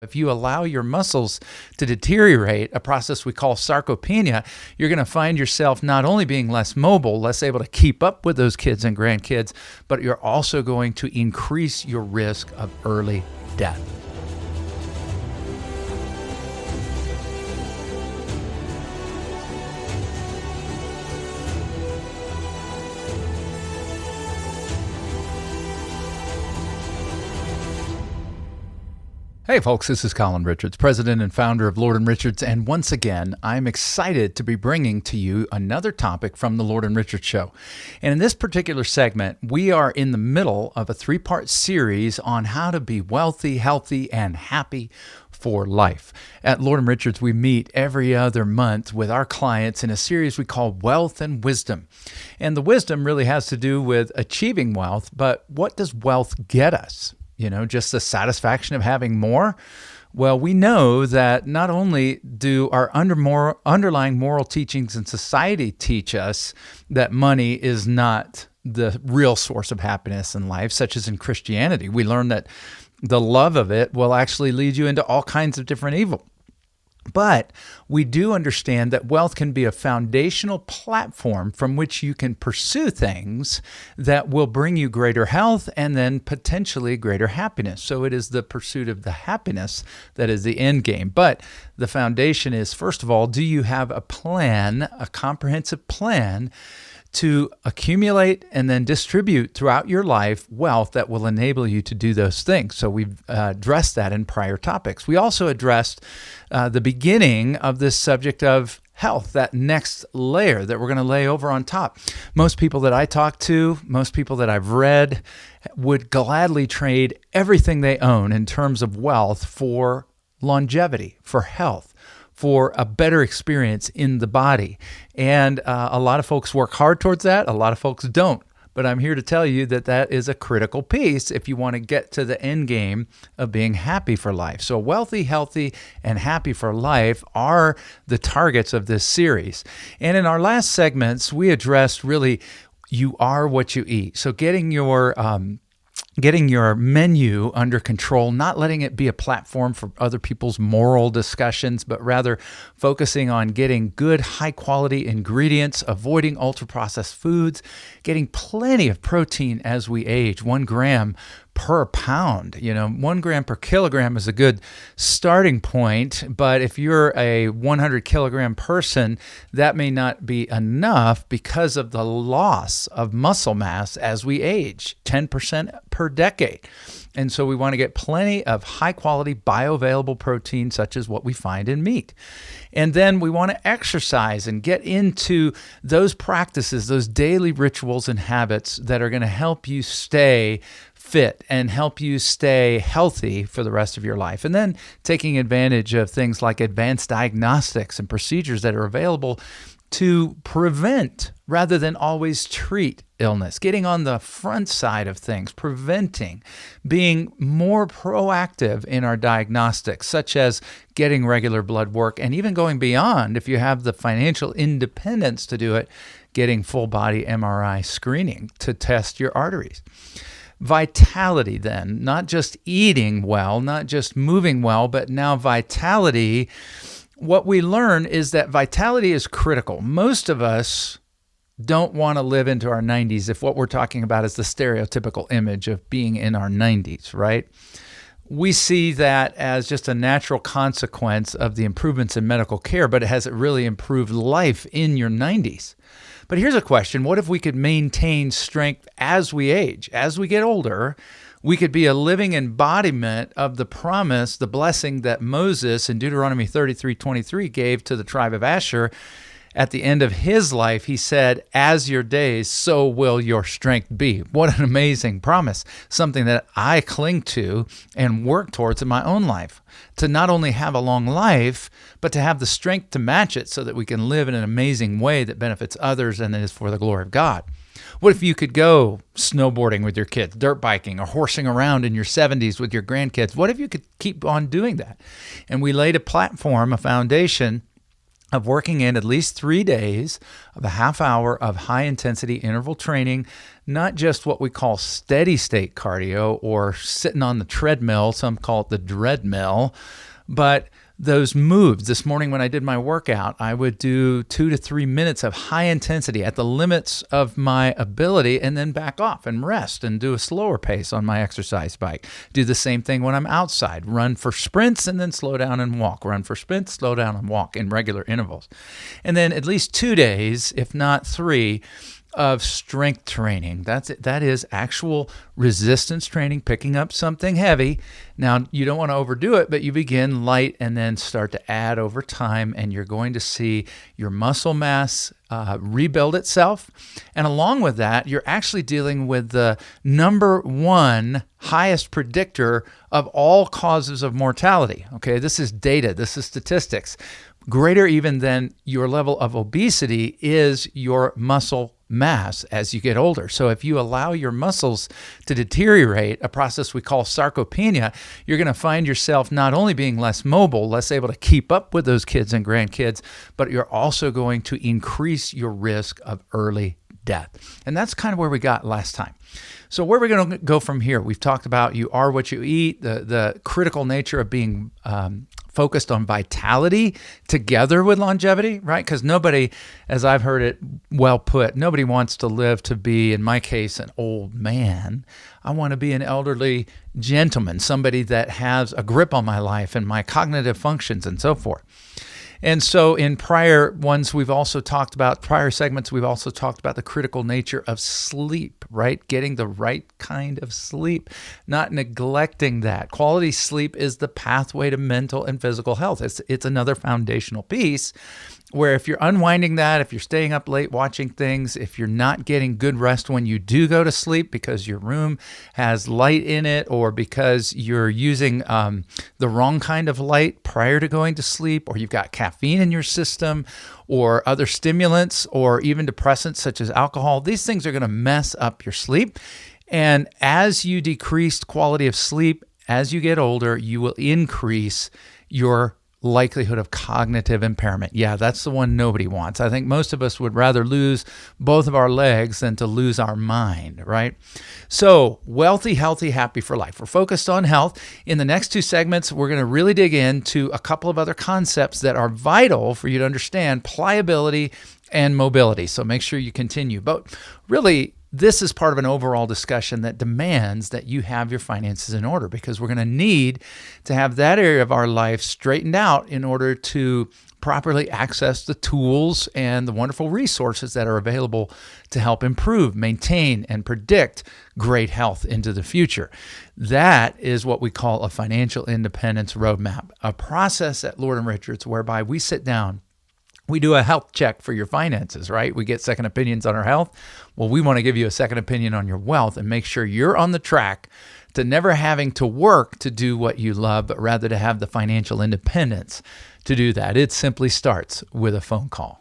If you allow your muscles to deteriorate, a process we call sarcopenia, you're going to find yourself not only being less mobile, less able to keep up with those kids and grandkids, but you're also going to increase your risk of early death. Hey folks, this is Colin Richards, president and founder of Lord & Richards, and once again, I'm excited to be bringing to you another topic from the Lord & Richards Show. And in this particular segment, we are in the middle of a three-part series on how to be wealthy, healthy, and happy for life. At Lord & Richards, we meet every other month with our clients in a series we call Wealth and Wisdom. And the wisdom really has to do with achieving wealth, but what does wealth get us? You know, just the satisfaction of having more? Well, we know that not only do our underlying moral teachings in society teach us that money is not the real source of happiness in life, such as in Christianity. We learn that the love of it will actually lead you into all kinds of different evil. But we do understand that wealth can be a foundational platform from which you can pursue things that will bring you greater health and then potentially greater happiness. So it is the pursuit of the happiness that is the end game. But the foundation is, first of all, do you have a plan, a comprehensive plan to accumulate and then distribute throughout your life wealth that will enable you to do those things? So we've addressed that in prior topics. We also addressed the beginning of this subject of health, that next layer that we're going to lay over on top. Most people that I talk to, most people that I've read would gladly trade everything they own in terms of wealth for longevity, for health, for a better experience in the body. And a lot of folks work hard towards that. A lot of folks don't. But I'm here to tell you that that is a critical piece if you want to get to the end game of being happy for life. So wealthy, healthy, and happy for life are the targets of this series. And in our last segments, we addressed really, you are what you eat. So getting your menu under control, not letting it be a platform for other people's moral discussions, but rather focusing on getting good, high-quality ingredients, avoiding ultra-processed foods, getting plenty of protein as we age, 1 gram per pound. 1 gram per kilogram is a good starting point, but if you're a 100 kilogram person, that may not be enough because of the loss of muscle mass as we age, 10% per decade. And so we want to get plenty of high-quality bioavailable protein, such as what we find in meat. And then we want to exercise and get into those practices, those daily rituals and habits that are going to help you stay fit and help you stay healthy for the rest of your life. And then taking advantage of things like advanced diagnostics and procedures that are available to prevent rather than always treat illness, getting on the front side of things, preventing, being more proactive in our diagnostics, such as getting regular blood work, and even going beyond, if you have the financial independence to do it, getting full body MRI screening to test your arteries. Vitality then, not just eating well, not just moving well, but now vitality. What we learn is that vitality is critical. Most of us don't want to live into our 90s if what we're talking about is the stereotypical image of being in our 90s, right? We see that as just a natural consequence of the improvements in medical care, but has it really improved life in your 90s? But here's a question. What if we could maintain strength as we age? As we get older, we could be a living embodiment of the promise, the blessing that Moses in Deuteronomy 33:23 gave to the tribe of Asher. At the end of his life, he said, as your days, so will your strength be. What an amazing promise, something that I cling to and work towards in my own life, to not only have a long life, but to have the strength to match it so that we can live in an amazing way that benefits others and is for the glory of God. What if you could go snowboarding with your kids, dirt biking, or horsing around in your 70s with your grandkids? What if you could keep on doing that? And we laid a platform, a foundation, of working in at least 3 days of a half hour of high intensity interval training, not just what we call steady state cardio or sitting on the treadmill, some call it the dreadmill, but those moves. This morning when I did my workout, I would do 2 to 3 minutes of high intensity at the limits of my ability and then back off and rest and do a slower pace on my exercise bike. Do the same thing when I'm outside. Run for sprints and then slow down and walk. Run for sprints, slow down and walk in regular intervals. And then at least 2 days, if not 3, of strength training. That is actual resistance training, picking up something heavy. Now, you don't want to overdo it, but you begin light and then start to add over time, and you're going to see your muscle mass rebuild itself. And along with that, you're actually dealing with the number one highest predictor of all causes of mortality. Okay, this is data, this is statistics. Greater even than your level of obesity is your muscle mass as you get older. So if you allow your muscles to deteriorate, a process we call sarcopenia, you're going to find yourself not only being less mobile, less able to keep up with those kids and grandkids, but you're also going to increase your risk of early death. And that's kind of where we got last time. So where are we going to go from here? We've talked about you are what you eat, the critical nature of being focused on vitality together with longevity, right? Because nobody, as I've heard it well put, nobody wants to live to be, in my case, an old man. I want to be an elderly gentleman, somebody that has a grip on my life and my cognitive functions and so forth. And so in prior segments, we've also talked about the critical nature of sleep, right? Getting the right kind of sleep, not neglecting that. Quality sleep is the pathway to mental and physical health. It's another foundational piece where if you're unwinding that, if you're staying up late watching things, if you're not getting good rest when you do go to sleep because your room has light in it or because you're using the wrong kind of light prior to going to sleep, or you've got caffeine in your system or other stimulants or even depressants such as alcohol, these things are going to mess up your sleep. And as you decrease quality of sleep, as you get older, you will increase your likelihood of cognitive impairment. Yeah, that's the one nobody wants. I think most of us would rather lose both of our legs than to lose our mind, right? So, wealthy, healthy, happy for life. We're focused on health. In the next 2 segments, we're going to really dig into a couple of other concepts that are vital for you to understand pliability and mobility. So make sure you continue. But really, this is part of an overall discussion that demands that you have your finances in order, because we're going to need to have that area of our life straightened out in order to properly access the tools and the wonderful resources that are available to help improve, maintain, and predict great health into the future. That is what we call a financial independence roadmap, a process at Colin Richards whereby we sit down. We do a health check for your finances, right? We get second opinions on our health. Well, we want to give you a second opinion on your wealth and make sure you're on the track to never having to work to do what you love, but rather to have the financial independence to do that. It simply starts with a phone call.